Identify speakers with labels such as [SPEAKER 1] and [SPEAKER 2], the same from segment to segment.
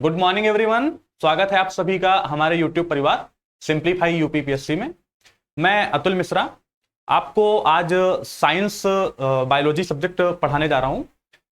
[SPEAKER 1] Good morning everyone. स्वागत है आप सभी का हमारे यूट्यूब परिवार सिंप्लीफाई यूपीपीएससी में। मैं अतुल मिश्रा आपको आज साइंस बायोलॉजी सब्जेक्ट पढ़ाने जा रहा हूं।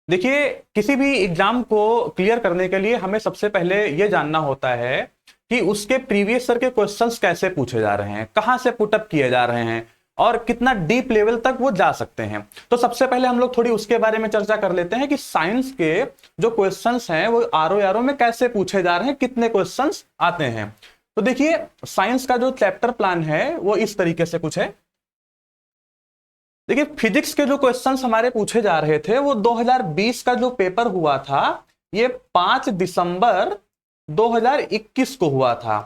[SPEAKER 1] देखिए, किसी भी एग्जाम को क्लियर करने के लिए हमें सबसे पहले यह जानना होता है कि उसके प्रीवियस ईयर के क्वेश्चंस कैसे पूछे जा रहे हैं, कहां से पुटअप किए जा रहे हैं और कितना डीप लेवल तक वो जा सकते हैं। तो सबसे पहले हम लोग थोड़ी उसके बारे में चर्चा कर लेते हैं कि साइंस के जो क्वेश्चंस हैं वो आरओ में कैसे पूछे जा रहे हैं, कितने क्वेश्चंस आते हैं। तो देखिए, साइंस का जो चैप्टर प्लान है वो इस तरीके से कुछ है। देखिए, फिजिक्स के जो क्वेश्चंस हमारे पूछे जा रहे थे वो 2020 का जो पेपर हुआ था ये 5 दिसंबर 2021 को हुआ था।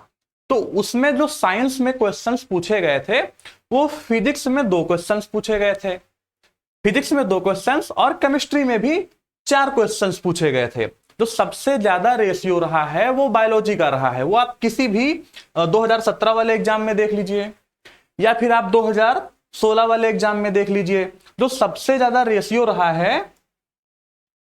[SPEAKER 1] तो उसमें जो साइंस में क्वेश्चंस पूछे गए थे वो फिजिक्स में 2 क्वेश्चंस पूछे गए थे, फिजिक्स में 2 क्वेश्चंस और केमिस्ट्री में भी 4 क्वेश्चंस पूछे गए थे। जो सबसे ज्यादा रेशियो रहा है वो बायोलॉजी का रहा है। वो आप किसी भी 2017 वाले एग्जाम में देख लीजिए या फिर आप 2016 वाले एग्जाम में देख लीजिए, जो सबसे ज्यादा रेशियो रहा है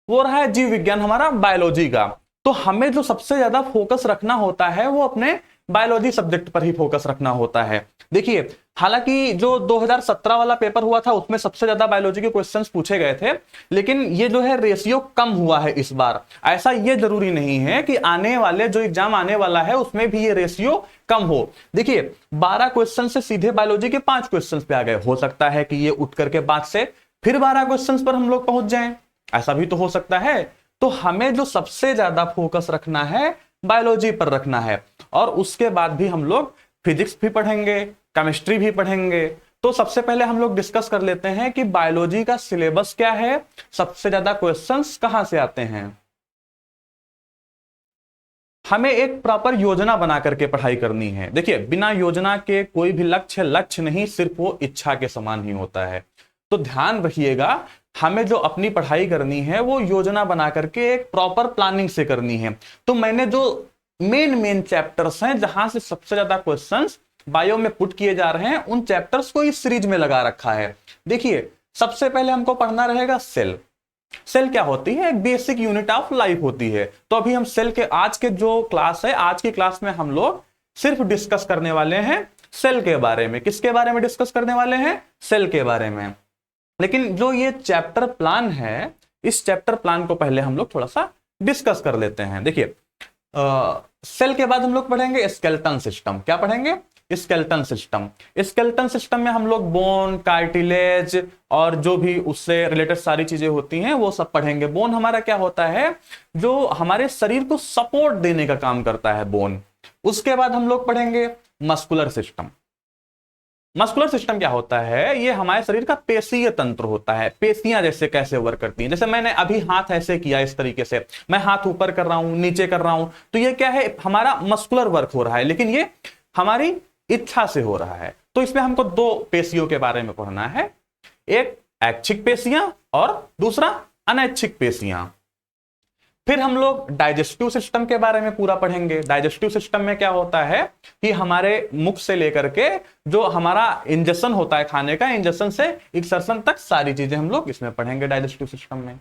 [SPEAKER 1] वो रहा है जीव विज्ञान, हमारा बायोलॉजी का। तो हमें जो सबसे ज्यादा फोकस रखना होता है वो अपने बायोलॉजी सब्जेक्ट पर ही फोकस रखना होता है। देखिए, हालांकि जो 2017 वाला पेपर हुआ था उसमें सबसे ज्यादा बायोलॉजी के क्वेश्चंस पूछे गए थे, लेकिन ये जो है रेशियो कम हुआ है इस बार। ऐसा ये जरूरी नहीं है कि आने वाले जो एग्जाम आने वाला है उसमें भी ये रेशियो कम हो। देखिए, 12 क्वेश्चन से सीधे बायोलॉजी के 5 क्वेश्चन पे आ गए, हो सकता है कि ये उठ करके बाद से फिर 12 क्वेश्चन पर हम लोग पहुंच जाएं, ऐसा भी तो हो सकता है। तो हमें जो सबसे ज्यादा फोकस रखना है बायोलॉजी पर रखना है, और उसके बाद भी हम लोग फिजिक्स भी पढ़ेंगे, केमिस्ट्री भी पढ़ेंगे। तो सबसे पहले हम लोग डिस्कस कर लेते हैं कि बायोलॉजी का सिलेबस क्या है, सबसे ज्यादा क्वेश्चंस कहां से आते हैं। हमें एक प्रॉपर योजना बना करके पढ़ाई करनी है। देखिए, बिना योजना के कोई भी लक्ष्य नहीं, सिर्फ वो इच्छा के समान ही होता है। तो ध्यान रखिएगा, हमें जो अपनी पढ़ाई करनी है वो योजना बना करके एक प्रॉपर प्लानिंग से करनी है। तो मैंने जो मेन चैप्टर्स हैं जहां से सबसे ज्यादा क्वेश्चंस बायो में पुट किए जा रहे हैं उन चैप्टर्स को इस सीरीज में लगा रखा है। देखिए, सबसे पहले हमको पढ़ना रहेगा सेल। सेल क्या होती है? एक बेसिक यूनिट ऑफ लाइफ होती है। तो अभी हम सेल के आज के जो क्लास है, आज की क्लास में हम लोग सिर्फ डिस्कस करने वाले हैं सेल के बारे में। किसके बारे में डिस्कस करने वाले हैं? सेल के बारे में। लेकिन जो ये चैप्टर प्लान है, इस चैप्टर प्लान को पहले हम लोग थोड़ा सा डिस्कस कर लेते हैं। देखिए, सेल के बाद हम लोग पढ़ेंगे स्केलेटन सिस्टम। क्या पढ़ेंगे? Skeleton system. स्केलेटन सिस्टम में हम लोग बोन, कार्टिलेज और जो भी उससे रिलेटेड सारी चीजें होती हैं वो सब पढ़ेंगे। बोन हमारा क्या होता है? जो हमारे शरीर को सपोर्ट देने का काम करता है, बोन। उसके बाद हम लोग पढ़ेंगे मस्कुलर सिस्टम। मस्कुलर सिस्टम क्या होता है? ये हमारे शरीर का पेशीय तंत्र होता है। पेशियां जैसे कैसे वर्क करती हैं, जैसे मैंने अभी हाथ ऐसे किया, इस तरीके से मैं हाथ ऊपर कर रहा हूं, नीचे कर रहा हूं, तो ये क्या है? हमारा मस्कुलर वर्क हो रहा है, लेकिन ये हमारी इच्छा से हो रहा है। तो इसमें हमको 2 पेशियों के बारे में पढ़ना है, एक ऐच्छिक पेशियां और दूसरा अनैच्छिक पेशियां। फिर हम लोग डाइजेस्टिव सिस्टम के बारे में पूरा पढ़ेंगे। डाइजेस्टिव सिस्टम में क्या होता है कि हमारे मुख से लेकर के जो हमारा इंजेक्शन होता है खाने का, इंजेक्शन से एक्सर्शन तक सारी चीजें हम लोग इसमें पढ़ेंगे डाइजेस्टिव सिस्टम में।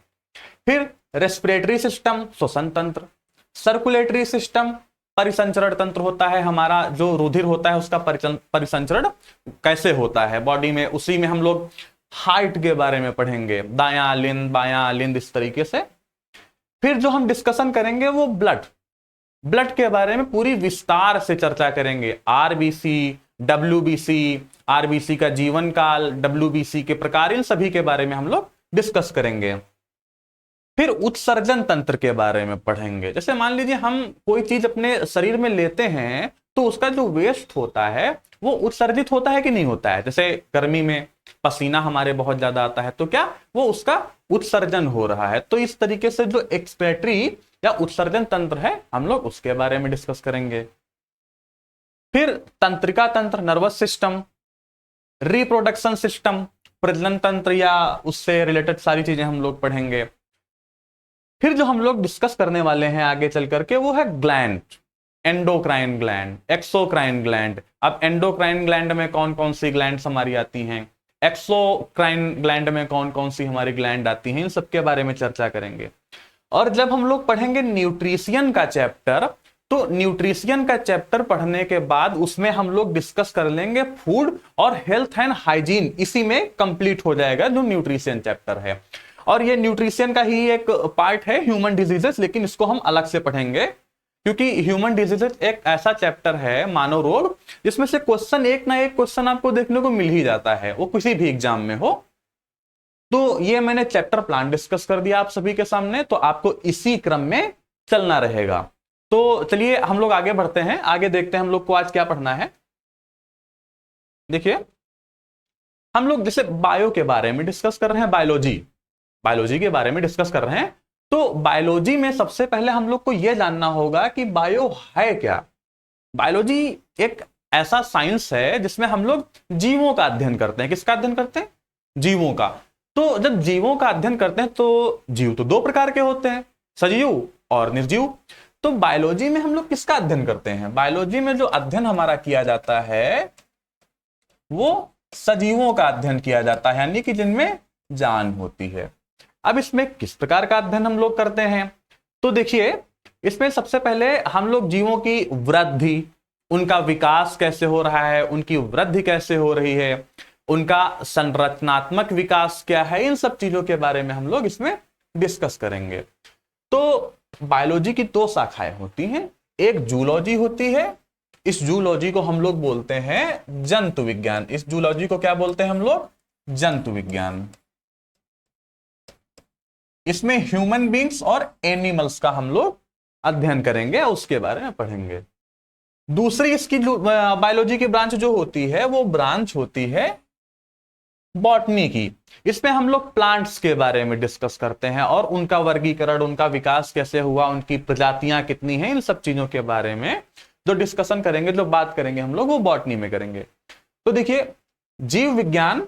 [SPEAKER 1] फिर रेस्पिरेटरी सिस्टम, श्वसन तंत्र। सर्कुलेटरी सिस्टम, परिसंचरण तंत्र होता है हमारा, जो रुधिर होता है उसका परिसंचरण कैसे होता है बॉडी में। उसी में हम लोग हार्ट के बारे में पढ़ेंगे, दायां लिंद, बायां लिंद, इस तरीके से। फिर जो हम डिस्कशन करेंगे वो ब्लड के बारे में पूरी विस्तार से चर्चा करेंगे। आरबीसी, डब्ल्यूबीसी, आरबीसी का जीवन काल, डब्ल्यूबीसी के प्रकार, इन सभी के बारे में हम लोग डिस्कस करेंगे। फिर उत्सर्जन तंत्र के बारे में पढ़ेंगे। जैसे मान लीजिए हम कोई चीज अपने शरीर में लेते हैं तो उसका जो वेस्ट होता है वो उत्सर्जित होता है कि नहीं होता है। जैसे गर्मी में पसीना हमारे बहुत ज्यादा आता है, तो क्या वो उसका उत्सर्जन हो रहा है। तो इस तरीके से जो एक्सपेटरी या उत्सर्जन तंत्र है हम लोग उसके बारे में डिस्कस करेंगे। फिर तंत्रिका तंत्र, नर्वस सिस्टम, रिप्रोडक्शन सिस्टम, प्रजनन तंत्र या उससे रिलेटेड सारी चीजें हम लोग पढ़ेंगे। फिर जो हम लोग डिस्कस करने वाले हैं आगे चल करके वो है gland, endocrine gland, exocrine gland. अब एंडोक्राइन ग्लैंड में कौन कौन सी ग्लैंड्स हमारी आती हैं, एक्सोक्राइन ग्लैंड में कौन कौन सी हमारी ग्लैंड आती हैं, इन सबके बारे में चर्चा करेंगे। और जब हम लोग पढ़ेंगे न्यूट्रिशियन का चैप्टर, तो न्यूट्रिशियन का चैप्टर पढ़ने के बाद उसमें हम लोग डिस्कस कर लेंगे फूड और हेल्थ एंड हाइजीन, इसी में कंप्लीट हो जाएगा जो न्यूट्रिशियन चैप्टर है। और ये न्यूट्रिशियन का ही एक पार्ट है ह्यूमन डिजीजेस, लेकिन इसको हम अलग से पढ़ेंगे, क्योंकि ह्यूमन डिजीजेस एक ऐसा चैप्टर है, मानव रोग, जिसमें से क्वेश्चन एक ना एक क्वेश्चन आपको देखने को मिल ही जाता है, वो किसी भी एग्जाम में हो। तो ये मैंने चैप्टर प्लान डिस्कस कर दिया आप सभी के सामने, तो आपको इसी क्रम में चलना रहेगा। तो चलिए हम लोग आगे बढ़ते हैं, आगे देखते हैं हम लोग को आज क्या पढ़ना है। देखिए हम लोग जैसे बायो के बारे में डिस्कस कर रहे हैं, बायोलॉजी के बारे में डिस्कस कर रहे हैं, तो बायोलॉजी में सबसे पहले हम लोग को यह जानना होगा कि बायो है क्या। बायोलॉजी एक ऐसा साइंस है जिसमें हम लोग जीवों का अध्ययन करते हैं। किसका अध्ययन करते हैं? जीवों का। तो जब जीवों का अध्ययन करते हैं तो जीव तो दो प्रकार के होते हैं, सजीव और निर्जीव। तो बायोलॉजी में हम लोग किसका अध्ययन करते हैं? बायोलॉजी में जो अध्ययन हमारा किया जाता है वो सजीवों का अध्ययन किया जाता है, यानी कि जिनमें जान होती है। अब इसमें किस प्रकार का अध्ययन हम लोग करते हैं? तो देखिए इसमें सबसे पहले हम लोग जीवों की वृद्धि, उनका विकास कैसे हो रहा है, उनकी वृद्धि कैसे हो रही है, उनका संरचनात्मक विकास क्या है, इन सब चीजों के बारे में हम लोग इसमें डिस्कस करेंगे। तो बायोलॉजी की दो शाखाएं होती हैं, एक जूलॉजी होती है, इस जूलॉजी को हम लोग बोलते हैं जंतु विज्ञान। इस जूलॉजी को क्या बोलते हैं हम लोग? जंतु विज्ञान। इसमें ह्यूमन बींग्स और एनिमल्स का हम लोग अध्ययन करेंगे, उसके बारे में पढ़ेंगे। दूसरी इसकी बायोलॉजी की ब्रांच जो होती है वो ब्रांच होती है बॉटनी की। इसमें हम लोग प्लांट्स के बारे में डिस्कस करते हैं और उनका वर्गीकरण, उनका विकास कैसे हुआ, उनकी प्रजातियां कितनी हैं, इन सब चीजों के बारे में जो डिस्कशन करेंगे, जो बात करेंगे हम लोग, वो बॉटनी में करेंगे। तो देखिए जीव विज्ञान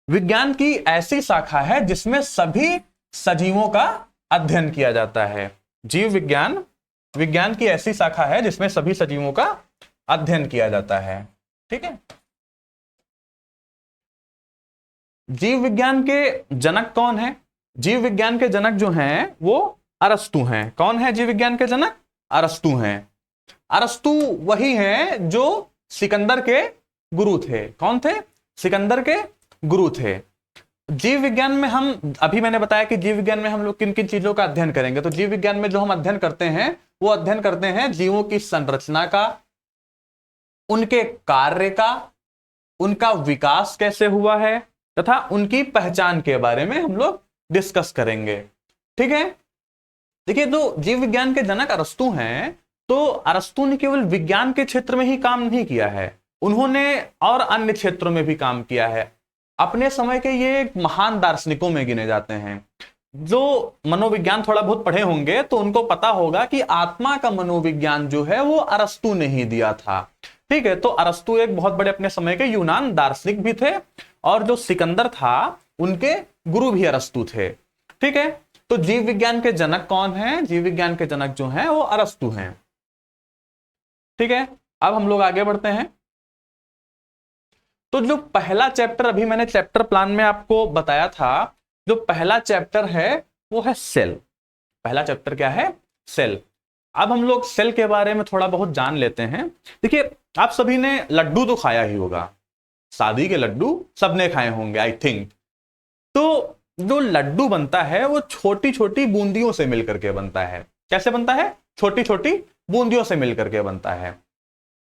[SPEAKER 1] विज्ञान की ऐसी शाखा है जिसमें सभी सजीवों का अध्ययन किया जाता है। जीव विज्ञान विज्ञान की ऐसी शाखा है जिसमें सभी सजीवों का अध्ययन किया जाता है। ठीक है। जीव विज्ञान के जनक कौन है? जीव विज्ञान के जनक जो हैं वो अरस्तु हैं। कौन है जीव विज्ञान के जनक? अरस्तु हैं। अरस्तु वही हैं जो सिकंदर के गुरु थे। कौन थे? सिकंदर के गुरु थे। जीव विज्ञान में हम, अभी मैंने बताया कि जीव विज्ञान में हम लोग किन किन चीजों का अध्ययन करेंगे। तो जीव विज्ञान में जो हम अध्ययन करते हैं वो अध्ययन करते हैं जीवों की संरचना का, उनके कार्य का, उनका विकास कैसे हुआ है, तथा उनकी पहचान के बारे में हम लोग डिस्कस करेंगे। ठीक है। देखिए जो जीव विज्ञान के जनक अरस्तु हैं, तो अरस्तु ने केवल विज्ञान के क्षेत्र में ही काम नहीं किया है, उन्होंने और अन्य क्षेत्रों में भी काम किया है। अपने समय के ये महान दार्शनिकों में गिने जाते हैं। जो मनोविज्ञान थोड़ा बहुत पढ़े होंगे तो उनको पता होगा कि आत्मा का मनोविज्ञान जो है वो अरस्तु ने ही दिया था। ठीक है। तो अरस्तु एक बहुत बड़े अपने समय के यूनान दार्शनिक भी थे, और जो सिकंदर था उनके गुरु भी अरस्तु थे। ठीक है। तो जीव विज्ञान के जनक कौन है? जीव विज्ञान के जनक जो हैं वो अरस्तु हैं। ठीक है। अब हम लोग आगे बढ़ते हैं। तो जो पहला चैप्टर अभी मैंने चैप्टर प्लान में आपको बताया था, जो पहला चैप्टर है वो है सेल। पहला चैप्टर क्या है? सेल। अब हम लोग सेल के बारे में थोड़ा बहुत जान लेते हैं। देखिए आप सभी ने लड्डू तो खाया ही होगा, शादी के लड्डू सबने खाए होंगे आई थिंक। तो जो लड्डू बनता है वो छोटी छोटी बूंदियों से मिलकर के बनता है। कैसे बनता है? छोटी छोटी बूंदियों से मिलकर के बनता है।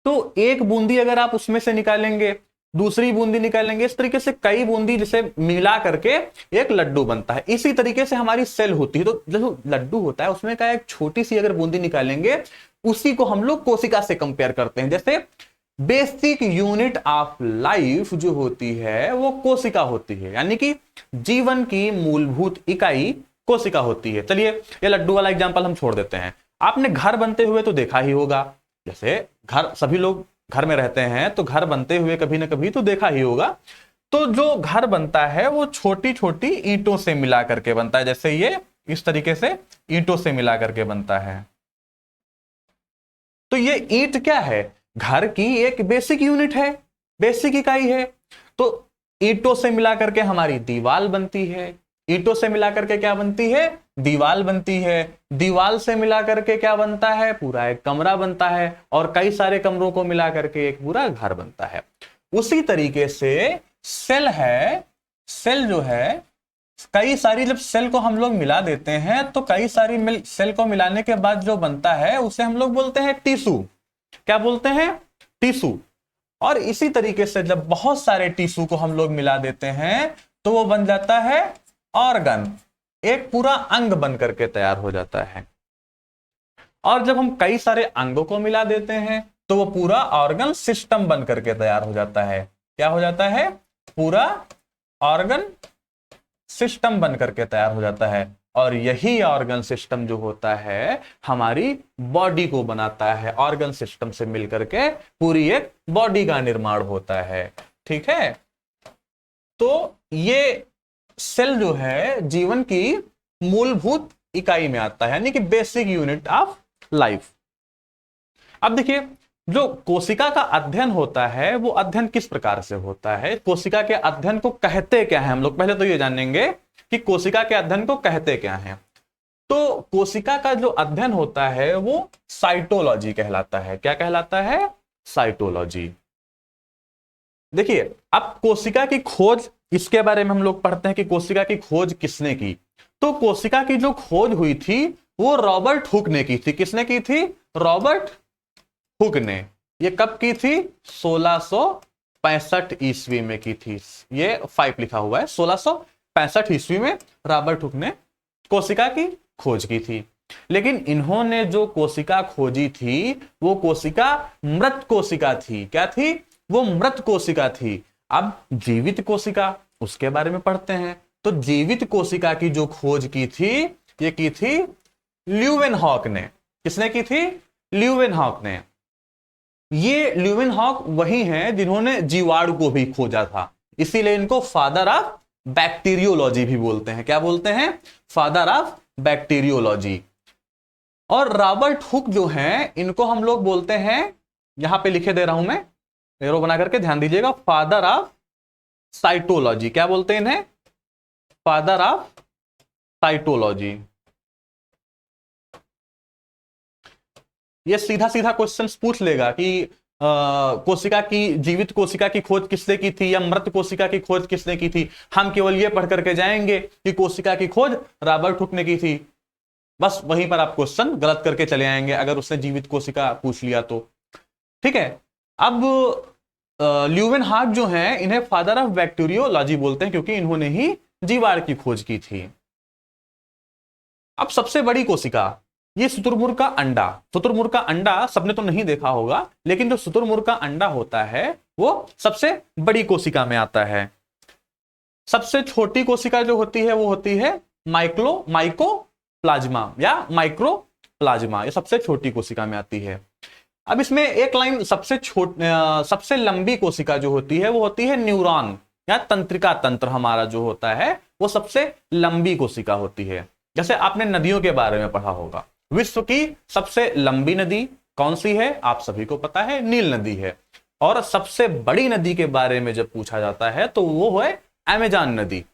[SPEAKER 1] तो एक बूंदी अगर आप उसमें से निकालेंगे, दूसरी बूंदी निकालेंगे, इस तरीके से कई बूंदी जिसे मिला करके एक लड्डू बनता है। इसी तरीके से हमारी सेल होती है। तो जो लड्डू होता है उसमें का एक छोटी सी अगर बूंदी निकालेंगे, उसी को हम लोग कोशिका से कंपेयर करते हैं। जैसे बेसिक यूनिट ऑफ लाइफ जो होती है वो कोशिका होती है, यानी कि जीवन की मूलभूत इकाई कोशिका होती है। चलिए ये लड्डू वाला एग्जांपल हम छोड़ देते हैं। आपने घर बनते हुए तो देखा ही होगा, जैसे घर, सभी लोग घर में रहते हैं तो घर बनते हुए कभी ना कभी तो देखा ही होगा। तो जो घर बनता है वो छोटी छोटी ईंटों से मिला करके बनता है। जैसे ये इस तरीके से ईंटों से मिला करके बनता है। तो ये ईंट क्या है? घर की एक बेसिक यूनिट है, बेसिक इकाई है। तो ईंटों से मिला करके हमारी दीवार बनती है, ईंटों से मिला करके क्या बनती है, दीवार बनती है, दीवार से मिला करके क्या बनता है, पूरा एक कमरा बनता है, और कई सारे कमरों को मिला करके एक पूरा घर बनता है। उसी तरीके से सेल है, सेल जो है कई सारी, जब सेल को हम लोग मिला देते हैं तो कई सारी सेल को मिलाने के बाद जो बनता है उसे हम लोग बोलते हैं टिश्यू। क्या बोलते हैं, टिश्यू। और इसी तरीके से जब बहुत सारे टिश्यू को हम लोग मिला देते हैं तो वो बन जाता है ऑर्गन, एक पूरा अंग बन करके तैयार हो जाता है। और जब हम कई सारे अंगों को मिला देते हैं तो वो पूरा ऑर्गन सिस्टम बन करके तैयार हो जाता है। क्या हो जाता है, पूरा ऑर्गन सिस्टम बन करके तैयार हो जाता है। और यही ऑर्गन सिस्टम जो होता है हमारी बॉडी को बनाता है। ऑर्गन सिस्टम से मिलकर के पूरी एक बॉडी का निर्माण होता है। ठीक है, तो ये सेल जो है जीवन की मूलभूत इकाई में आता है, यानी कि बेसिक यूनिट ऑफ लाइफ। अब देखिए, जो कोशिका का अध्ययन होता है वो अध्ययन किस प्रकार से होता है, कोशिका के अध्ययन को कहते क्या है, हम लोग पहले तो ये जानेंगे कि कोशिका के अध्ययन को कहते क्या है। तो कोशिका का जो अध्ययन होता है वो साइटोलॉजी कहलाता है। क्या कहलाता है, साइटोलॉजी। देखिए, अब कोशिका की खोज, इसके बारे में हम लोग पढ़ते हैं कि कोशिका की खोज किसने की। तो कोशिका की जो खोज हुई थी वो रॉबर्ट हुक ने की थी। किसने की थी, रॉबर्ट हुक ने। ये कब की थी, 1665 ईस्वी में की थी। ये 5 लिखा हुआ है, 1665 ईस्वी में रॉबर्ट हुक ने कोशिका की खोज की थी। लेकिन इन्होंने जो कोशिका खोजी थी वो कोशिका मृत कोशिका थी। क्या थी, वो मृत कोशिका थी। अब जीवित कोशिका, उसके बारे में पढ़ते हैं। तो जीवित कोशिका की जो खोज की थी ये की थी ल्यूवेनहॉक ने। किसने की थी, ल्यूवेनहॉक ने। ये ल्यूवेनहॉक वही हैं जिन्होंने जीवाणु को भी खोजा था, इसीलिए इनको फादर ऑफ बैक्टीरियोलॉजी भी बोलते हैं। क्या बोलते हैं, फादर ऑफ बैक्टीरियोलॉजी। और रॉबर्ट हुक जो हैं इनको हम लोग बोलते हैं, यहां पे लिखे दे रहा हूं मैं, एरो बना करके ध्यान दीजिएगा, फादर ऑफ साइटोलॉजी। क्या बोलते हैं इन्हें, फादर ऑफ साइटोलॉजी। ये सीधा सीधा क्वेश्चंस पूछ लेगा कि कोशिका की, जीवित कोशिका की खोज किसने की थी या मृत कोशिका की खोज किसने की थी। हम केवल ये पढ़ करके जाएंगे कि कोशिका की खोज रॉबर्ट हुक ने की थी, बस वहीं पर आप क्वेश्चन गलत करके चले आएंगे अगर उसने जीवित कोशिका पूछ लिया तो। ठीक है, अब ल्यूवेनहॉक जो हैं इन्हें फादर ऑफ बैक्टीरियोलॉजी बोलते हैं क्योंकि इन्होंने ही जीवाणु की खोज की थी। अब सबसे बड़ी कोशिका, ये शुतुरमुर्ग का अंडा। शुतुरमुर्ग का अंडा सबने तो नहीं देखा होगा, लेकिन जो शुतुरमुर्ग का अंडा होता है वो सबसे बड़ी कोशिका में आता है। सबसे छोटी कोशिका जो होती है वो होती है माइकोप्लाज्मा या माइक्रोप्लाज्मा। ये सबसे छोटी कोशिका में आती है। अब इसमें एक लाइन, सबसे लंबी कोशिका जो होती है वो होती है न्यूरॉन या तंत्रिका तंत्र। हमारा जो होता है वो सबसे लंबी कोशिका होती है। जैसे आपने नदियों के बारे में पढ़ा होगा, विश्व की सबसे लंबी नदी कौन सी है, आप सभी को पता है, नील नदी है। और सबसे बड़ी नदी के बारे में जब पूछा जाता है तो वो है अमेजन नदी।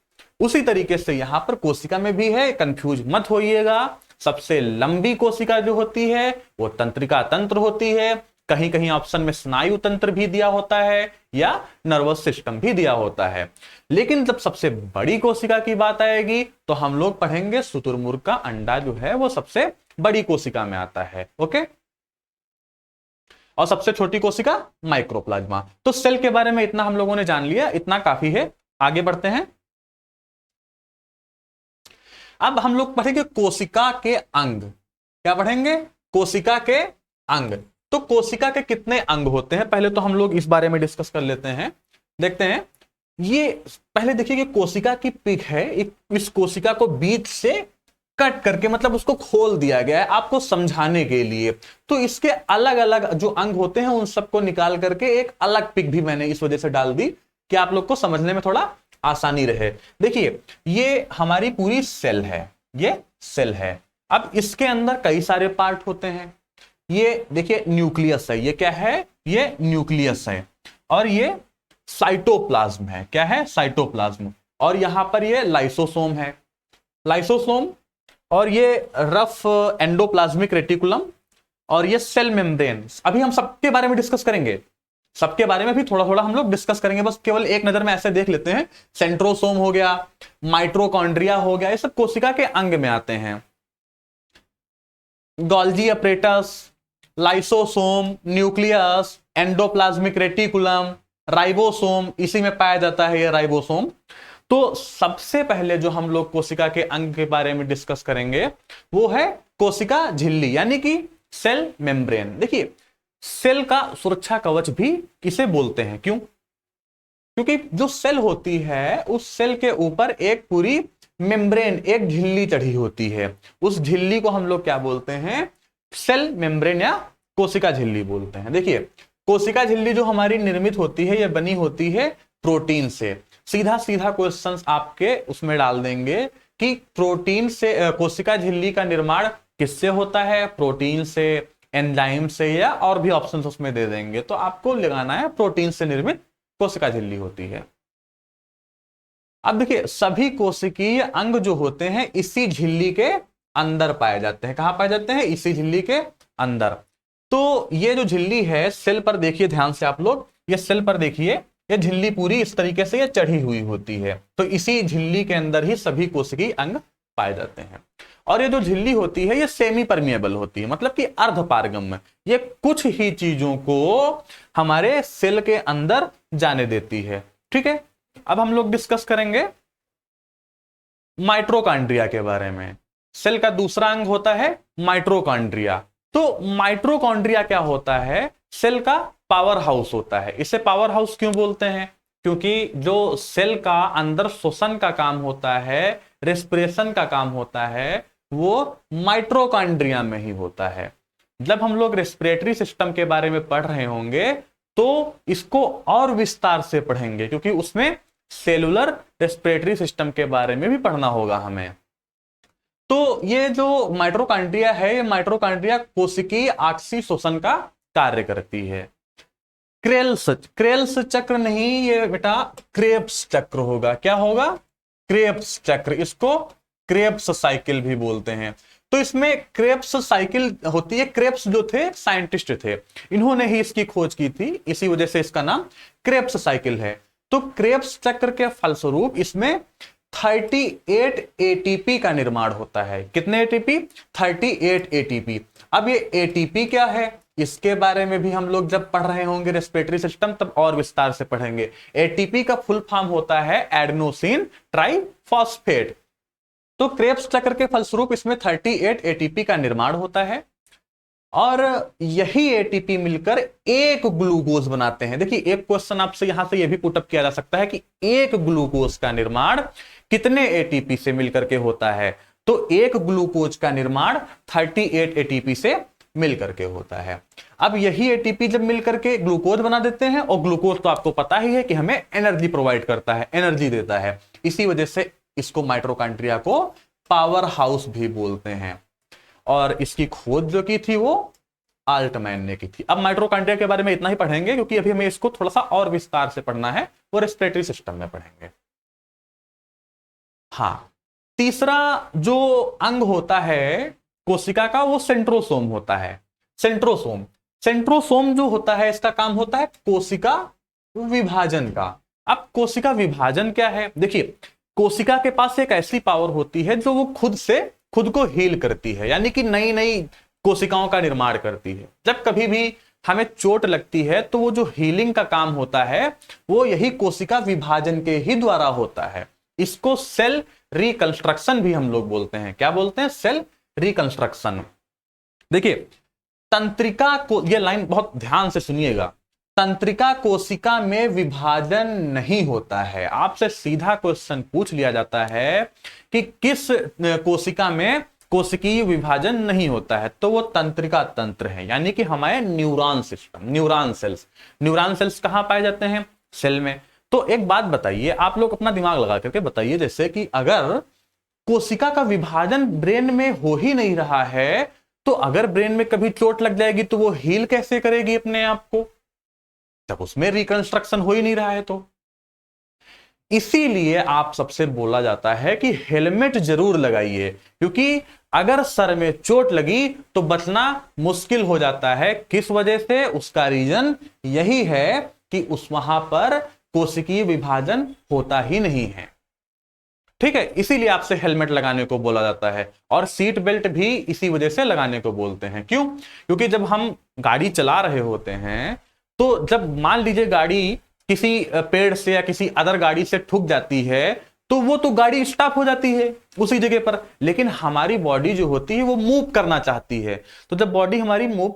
[SPEAKER 1] उसी तरीके से यहां पर कोशिका में भी है, कंफ्यूज मत होइएगा। सबसे लंबी कोशिका जो होती है वो तंत्रिका तंत्र होती है। कहीं कहीं ऑप्शन में स्नायु तंत्र भी दिया होता है या नर्वस सिस्टम भी दिया होता है। लेकिन जब सबसे बड़ी कोशिका की बात आएगी तो हम लोग पढ़ेंगे शुतुरमुर्ग का अंडा जो है वो सबसे बड़ी कोशिका में आता है। ओके, और सबसे छोटी कोशिका माइक्रोप्लाज्मा। तो सेल के बारे में इतना हम लोगों ने जान लिया, इतना काफी है। आगे बढ़ते हैं। अब हम लोग पढ़ेंगे कोशिका के अंग। क्या पढ़ेंगे, कोशिका के अंग। तो कोशिका के कितने अंग होते हैं पहले तो हम लोग इस बारे में डिस्कस कर लेते हैं। देखते हैं, ये पहले देखिए कि कोशिका की पिक है, इस कोशिका को बीच से कट करके, मतलब उसको खोल दिया गया है आपको समझाने के लिए। तो इसके अलग अलग जो अंग होते हैं उन सबको निकाल करके एक अलग पिक भी मैंने इस वजह से डाल दी कि आप लोग को समझने में थोड़ा आसानी रहे। देखिए, ये हमारी पूरी सेल है, ये सेल है। अब इसके अंदर कई सारे पार्ट होते हैं। ये देखिए न्यूक्लियस है, ये क्या है, ये न्यूक्लियस है। और ये साइटोप्लाज्म है। क्या है, साइटोप्लाज्म। और यहां पर ये लाइसोसोम है, लाइसोसोम, और ये रफ एंडोप्लाज्मिक रेटिकुलम, और ये सेल मेम्ब्रेन। अभी हम सबके बारे में डिस्कस करेंगे, सबके बारे में भी थोड़ा थोड़ा हम लोग डिस्कस करेंगे, बस केवल एक नजर में ऐसे देख लेते हैं। सेंट्रोसोम हो गया, माइटोकॉन्ड्रिया हो गया, ये सब कोशिका के अंग में आते हैं। Golgi apparatus, lysosome, nucleus, endoplasmic reticulum, ribosome, इसी में पाया जाता है ये राइबोसोम। तो सबसे पहले जो हम लोग कोशिका के अंग के बारे में डिस्कस करेंगे वो है कोशिका झिल्ली, यानी कि सेल मेम्ब्रेन। देखिए, सेल का सुरक्षा कवच भी इसे बोलते हैं। क्यों? क्योंकि जो सेल होती है उस सेल के ऊपर एक पूरी मेम्ब्रेन, एक झिल्ली चढ़ी होती है। उस झिल्ली को हम लोग क्या बोलते हैं? सेल मेम्ब्रेन या कोशिका झिल्ली बोलते हैं। देखिए, कोशिका झिल्ली जो हमारी निर्मित होती है, यह बनी होती है प्रोटीन से। सीधा सीधा क्वेश्चंस आपके उसमें डाल देंगे कि प्रोटीन से, कोशिका झिल्ली का निर्माण किससे होता है? प्रोटीन से, एंजाइम से, या और भी ऑप्शंस उसमें दे देंगे। तो आपको लगाना है प्रोटीन से निर्मित कोशिका झिल्ली होती है। अब देखिए, सभी कोशिकीय अंग जो होते हैं इसी झिल्ली के अंदर पाए जाते हैं। कहां पाए जाते हैं? इसी झिल्ली के अंदर। तो ये जो झिल्ली है, सेल पर देखिए ध्यान से आप लोग, ये सेल पर देखिए, ये झिल्ली पूरी इस तरीके से ये चढ़ी हुई होती है। तो इसी झिल्ली के अंदर ही सभी कोशिकीय अंग पाए जाते हैं। और ये जो झिल्ली होती है ये सेमी परमिएबल होती है, मतलब कि अर्धपारगम्य। ये कुछ ही चीजों को हमारे सेल के अंदर जाने देती है। ठीक है, अब हम लोग डिस्कस करेंगे माइटोकॉन्ड्रिया के बारे में। सेल का दूसरा अंग होता है माइटोकॉन्ड्रिया। तो माइटोकॉन्ड्रिया क्या होता है? सेल का पावर हाउस होता है। इसे पावर हाउस क्यों बोलते हैं? क्योंकि जो सेल का अंदर श्वसन का काम होता है, रेस्पिरेशन का काम होता है, वो माइटोकॉन्ड्रिया में ही होता है। जब हम लोग रेस्पिरेटरी सिस्टम के बारे में पढ़ रहे होंगे तो इसको और विस्तार से पढ़ेंगे, क्योंकि उसमें सेलुलर रेस्पिरेटरी सिस्टम के बारे में भी पढ़ना होगा हमें। तो ये जो माइटोकॉन्ड्रिया है, ये माइटोकॉन्ड्रिया कोशिकीय आपसी श्वसन का कार्य करती है। क्रेल्स चक्र नहीं, ये बेटा क्रेब्स चक्र होगा। क्या होगा? क्रेब्स चक्र। इसको क्रेब्स साइकिल भी बोलते हैं। तो इसमें क्रेब्स साइकिल होती है। क्रेब्स जो थे साइंटिस्ट थे, इन्होंने ही इसकी खोज की थी, इसी वजह से इसका नाम क्रेब्स साइकिल है। तो क्रेब्स चक्र के फलस्वरूप इसमें 38 एटीपी का निर्माण होता है। कितने एटीपी? 38 एटीपी। अब ये एटीपी क्या है, इसके बारे में भी हम लोग जब पढ़ रहे होंगे रेस्पिरेटरी सिस्टम तब और विस्तार से पढ़ेंगे। एटीपी का फुल फॉर्म होता है एडेनोसिन ट्राइफॉस्फेट। तो क्रेब्स चक्र के फलस्वरूप इसमें 38 एटीपी का निर्माण होता है, और यही एटीपी मिलकर एक ग्लूकोज बनाते हैं। देखिए, एक क्वेश्चन आपसे यहां से यह भी पुटअप किया जा सकता है कि एक ग्लूकोज का निर्माण कितने एटीपी से मिलकर के होता है? तो एक ग्लूकोज का निर्माण 38 एटीपी से मिलकर के होता है। अब यही एटीपी जब मिलकर के ग्लूकोज बना देते हैं, और ग्लूकोज तो आपको पता ही है कि हमें एनर्जी प्रोवाइड करता है, एनर्जी देता है। इसी वजह से इसको माइटोकॉन्ड्रिया को पावर हाउस भी बोलते हैं। और इसकी खोज जो की थी वो आल्टमैन ने की थी। अब माइटोकॉन्ड्रिया के बारे में इतना ही पढ़ेंगे, क्योंकि अभी हमें इसको थोड़ा सा और विस्तार से पढ़ना है, वो रेस्पिरेटरी सिस्टम में पढ़ेंगे। हाँ, तीसरा जो अंग होता है कोशिका का वो सेंट्रोसोम होता है। सेंट्रोसोम, सेंट्रोसोम जो होता है इसका काम होता है कोशिका विभाजन का। अब कोशिका विभाजन क्या है? देखिए, कोशिका के पास एक ऐसी पावर होती है जो वो खुद से खुद को हील करती है, यानी कि नई नई कोशिकाओं का निर्माण करती है। जब कभी भी हमें चोट लगती है तो वो जो हीलिंग का काम होता है वो यही कोशिका विभाजन के ही द्वारा होता है। इसको सेल रिकंस्ट्रक्शन भी हम लोग बोलते हैं। क्या बोलते हैं? Cell reconstruction. देखिए, तंत्रिका को, ये लाइन बहुत ध्यान से सुनिएगा, तंत्रिका कोशिका में विभाजन नहीं होता है। आपसे सीधा क्वेश्चन पूछ लिया जाता है कि किस कोशिका में कोशिकीय विभाजन नहीं होता है, तो वो तंत्रिका तंत्र है, यानी कि हमारे neuron system, neuron cells. Neuron cells कहां पाए जाते हैं? सेल में। तो एक बात बताइए, आप लोग अपना दिमाग लगा करके बताइए, जैसे कि अगर कोशिका का विभाजन ब्रेन में हो ही नहीं रहा है, तो अगर ब्रेन में कभी चोट लग जाएगी तो वो हील कैसे करेगी अपने आप को, जब उसमें रिकंस्ट्रक्शन हो ही नहीं रहा है। तो इसीलिए आप सबसे बोला जाता है कि हेलमेट जरूर लगाइए, क्योंकि अगर सर में चोट लगी तो बचना मुश्किल हो जाता है। किस वजह से? उसका रीजन यही है कि उस वहां पर कोशिकीय विभाजन होता ही नहीं है। ठीक है, इसीलिए आपसे हेलमेट लगाने को बोला जाता है। और सीट बेल्ट भी इसी वजह से लगाने को बोलते हैं। क्यों? क्योंकि जब हम गाड़ी चला रहे होते हैं तो जब मान लीजिए गाड़ी किसी पेड़ से या किसी अदर गाड़ी से ठुक जाती है तो वो तो गाड़ी स्टॉप हो जाती है उसी जगह पर, लेकिन हमारी बॉडी जो होती है वो मूव करना चाहती है। तो जब बॉडी हमारी मूव